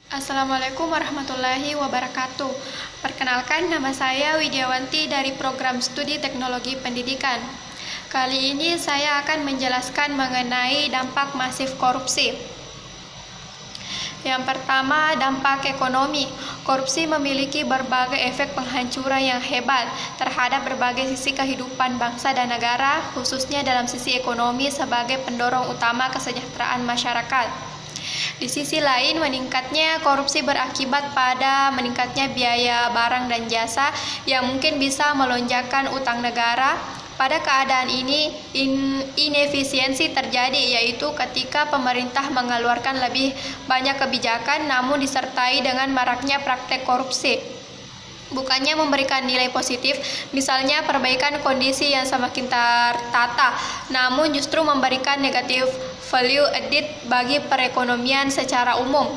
Assalamualaikum warahmatullahi wabarakatuh. Perkenalkan, nama saya Widyawanti dari Program Studi Teknologi Pendidikan. Kali ini saya akan menjelaskan mengenai dampak masif korupsi. Yang pertama, dampak ekonomi. Korupsi memiliki berbagai efek penghancuran yang hebat terhadap berbagai sisi kehidupan bangsa dan negara, khususnya dalam sisi ekonomi sebagai pendorong utama kesejahteraan masyarakat. Di sisi lain, meningkatnya korupsi berakibat pada meningkatnya biaya barang dan jasa yang mungkin bisa melonjakkan utang negara. Pada keadaan ini, inefisiensi terjadi, yaitu ketika pemerintah mengeluarkan lebih banyak kebijakan namun disertai dengan maraknya praktek korupsi. Bukannya memberikan nilai positif, misalnya perbaikan kondisi yang semakin tertata, namun justru memberikan negatif value added bagi perekonomian secara umum.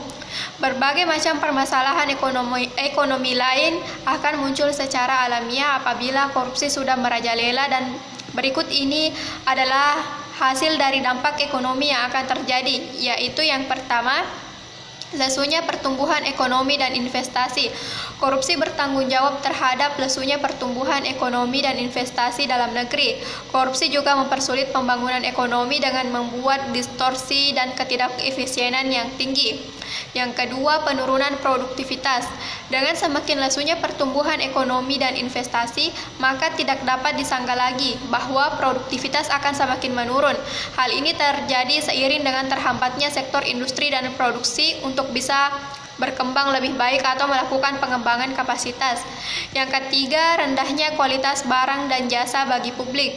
Berbagai macam permasalahan ekonomi lain akan muncul secara alamiah apabila korupsi sudah merajalela, dan berikut ini adalah hasil dari dampak ekonomi yang akan terjadi, yaitu yang pertama, lesunya pertumbuhan ekonomi dan investasi. Korupsi bertanggung jawab terhadap lesunya pertumbuhan ekonomi dan investasi dalam negeri. Korupsi juga mempersulit pembangunan ekonomi dengan membuat distorsi dan ketidakefisienan yang tinggi. Yang kedua, penurunan produktivitas. Dengan semakin lesunya pertumbuhan ekonomi dan investasi, maka tidak dapat disangka lagi bahwa produktivitas akan semakin menurun. Hal ini terjadi seiring dengan terhambatnya sektor industri dan produksi untuk bisa berkembang lebih baik atau melakukan pengembangan kapasitas. Yang ketiga, rendahnya kualitas barang dan jasa bagi publik.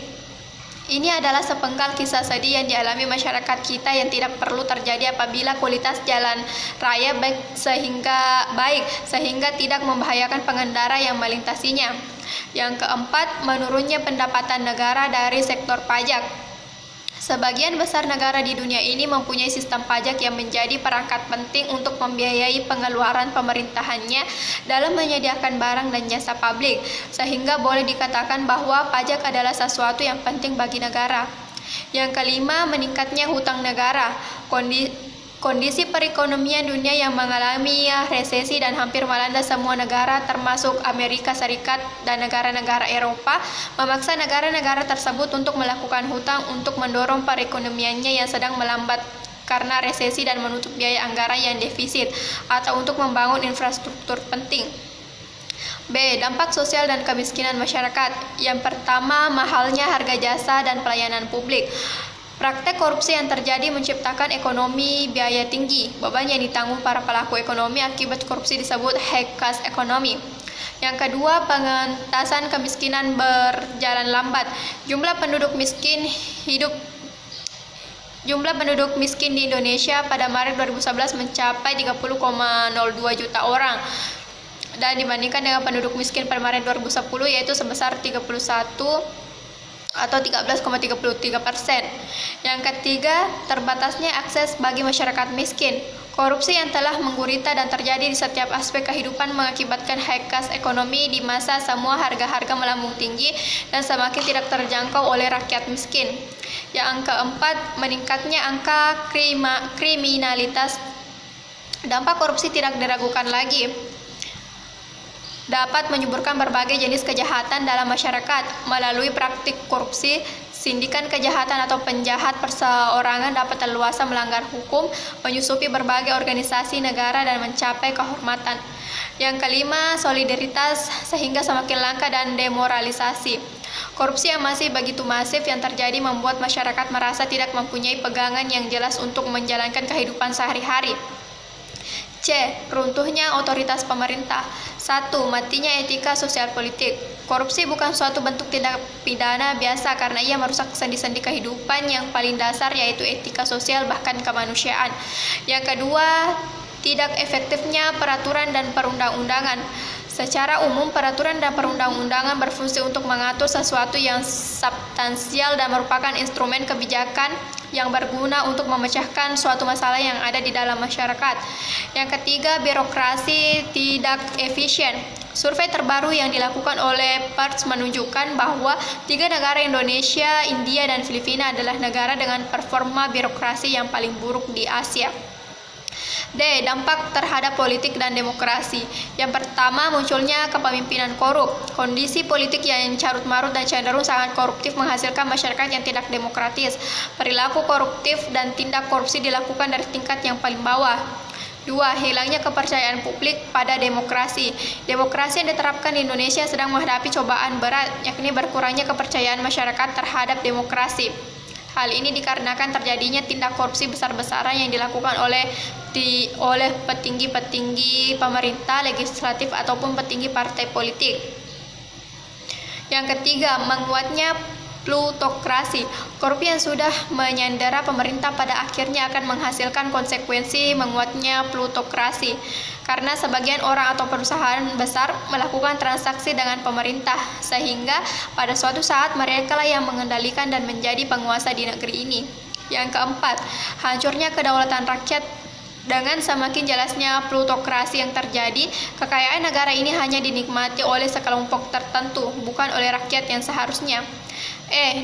Ini adalah sepenggal kisah sedih yang dialami masyarakat kita yang tidak perlu terjadi apabila kualitas jalan raya baik sehingga tidak membahayakan pengendara yang melintasinya. Yang keempat, menurunnya pendapatan negara dari sektor pajak. Sebagian besar negara di dunia ini mempunyai sistem pajak yang menjadi perangkat penting untuk membiayai pengeluaran pemerintahannya dalam menyediakan barang dan jasa publik, sehingga boleh dikatakan bahwa pajak adalah sesuatu yang penting bagi negara. Yang kelima, meningkatnya hutang negara. Kondisi perekonomian dunia yang mengalami resesi dan hampir melanda semua negara termasuk Amerika Serikat dan negara-negara Eropa memaksa negara-negara tersebut untuk melakukan hutang untuk mendorong perekonomiannya yang sedang melambat karena resesi dan menutup biaya anggaran yang defisit atau untuk membangun infrastruktur penting. B. Dampak sosial dan kemiskinan masyarakat. Yang pertama, mahalnya harga jasa dan pelayanan publik. Praktek korupsi yang terjadi menciptakan ekonomi biaya tinggi. Beban yang ditanggung para pelaku ekonomi akibat korupsi disebut high cost economy. Yang kedua, pengentasan kemiskinan berjalan lambat. Jumlah penduduk miskin di Indonesia pada Maret 2011 mencapai 30,02 juta orang. Dan dibandingkan dengan penduduk miskin pada Maret 2010 yaitu sebesar 31 atau 13,33%. Yang ketiga, terbatasnya akses bagi masyarakat miskin. Korupsi yang telah menggurita dan terjadi di setiap aspek kehidupan mengakibatkan high cost ekonomi di masa semua harga-harga melambung tinggi dan semakin tidak terjangkau oleh rakyat miskin. Yang keempat, meningkatnya angka kriminalitas. Dampak korupsi tidak diragukan lagi dapat menyuburkan berbagai jenis kejahatan dalam masyarakat. Melalui praktik korupsi, sindikan kejahatan atau penjahat perseorangan dapat leluasa melanggar hukum, menyusupi berbagai organisasi negara dan mencapai kehormatan. Yang kelima, solidaritas sehingga semakin langka dan demoralisasi. Korupsi yang masih begitu masif yang terjadi membuat masyarakat merasa tidak mempunyai pegangan yang jelas untuk menjalankan kehidupan sehari-hari. C. Runtuhnya otoritas pemerintah. 1. Matinya etika sosial politik. Korupsi bukan suatu bentuk tindak pidana biasa karena ia merusak sendi-sendi kehidupan yang paling dasar, yaitu etika sosial bahkan kemanusiaan. Yang kedua, tidak efektifnya peraturan dan perundang-undangan. Secara umum, peraturan dan perundang-undangan berfungsi untuk mengatur sesuatu yang substansial dan merupakan instrumen kebijakan yang berguna untuk memecahkan suatu masalah yang ada di dalam masyarakat. Yang ketiga, birokrasi tidak efisien. Survei terbaru yang dilakukan oleh Perts menunjukkan bahwa 3 negara, Indonesia, India, dan Filipina adalah negara dengan performa birokrasi yang paling buruk di Asia. D. Dampak terhadap politik dan demokrasi. Yang pertama, munculnya kepemimpinan korup. Kondisi politik yang carut-marut dan cenderung sangat koruptif menghasilkan masyarakat yang tidak demokratis. Perilaku koruptif dan tindak korupsi dilakukan dari tingkat yang paling bawah. 2. Hilangnya kepercayaan publik pada demokrasi. Demokrasi yang diterapkan di Indonesia sedang menghadapi cobaan berat, yakni berkurangnya kepercayaan masyarakat terhadap demokrasi. Hal ini dikarenakan terjadinya tindak korupsi besar-besaran yang dilakukan oleh petinggi-petinggi pemerintah, legislatif, ataupun petinggi partai politik. Yang ketiga, menguatnya plutokrasi. Korupsi yang sudah menyandera pemerintah pada akhirnya akan menghasilkan konsekuensi menguatnya plutokrasi, karena sebagian orang atau perusahaan besar melakukan transaksi dengan pemerintah, sehingga pada suatu saat mereka lah yang mengendalikan dan menjadi penguasa di negeri ini. Yang keempat, hancurnya kedaulatan rakyat. Dengan semakin jelasnya plutokrasi yang terjadi, kekayaan negara ini hanya dinikmati oleh sekelompok tertentu, bukan oleh rakyat yang seharusnya.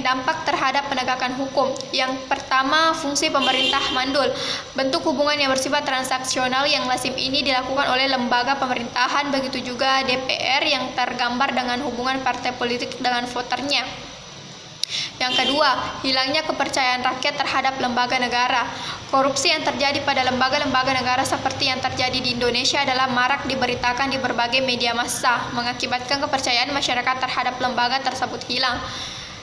Dampak terhadap penegakan hukum. Yang pertama, fungsi pemerintah mandul. Bentuk hubungan yang bersifat transaksional yang lazim ini dilakukan oleh lembaga pemerintahan, begitu juga DPR yang tergambar dengan hubungan partai politik dengan voternya. Yang kedua, hilangnya kepercayaan rakyat terhadap lembaga negara. Korupsi yang terjadi pada lembaga-lembaga negara seperti yang terjadi di Indonesia adalah marak diberitakan di berbagai media massa, mengakibatkan kepercayaan masyarakat terhadap lembaga tersebut hilang.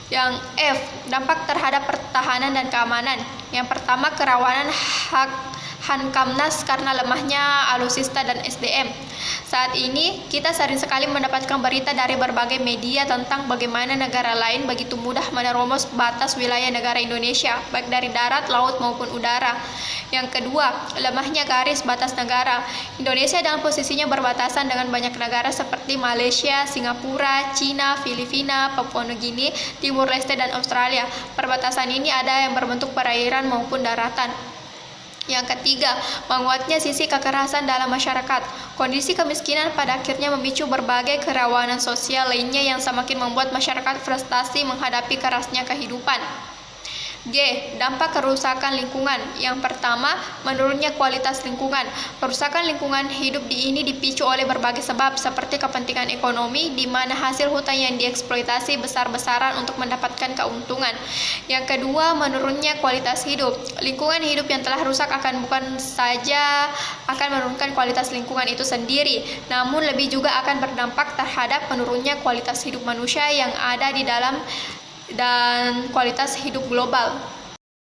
Yang F, dampak terhadap pertahanan dan keamanan. Yang pertama, kerawanan Hankamnas karena lemahnya alutsista dan SDM. Saat ini, kita sering sekali mendapatkan berita dari berbagai media tentang bagaimana negara lain begitu mudah menerobos batas wilayah negara Indonesia, baik dari darat, laut, maupun udara. Yang kedua, lemahnya garis batas negara. Indonesia dalam posisinya berbatasan dengan banyak negara seperti Malaysia, Singapura, Cina, Filipina, Papua Nugini, Timur Leste, dan Australia. Perbatasan ini ada yang berbentuk perairan maupun daratan. Yang ketiga, menguatnya sisi kekerasan dalam masyarakat. Kondisi kemiskinan pada akhirnya memicu berbagai kerawanan sosial lainnya yang semakin membuat masyarakat frustasi menghadapi kerasnya kehidupan. G. Dampak kerusakan lingkungan. Yang pertama, menurunnya kualitas lingkungan. Kerusakan lingkungan hidup ini dipicu oleh berbagai sebab seperti kepentingan ekonomi, di mana hasil hutan yang dieksploitasi besar-besaran untuk mendapatkan keuntungan. Yang kedua, menurunnya kualitas hidup. Lingkungan hidup yang telah rusak bukan saja akan menurunkan kualitas lingkungan itu sendiri, namun lebih juga akan berdampak terhadap menurunnya kualitas hidup manusia yang ada di dalam dan kualitas hidup global.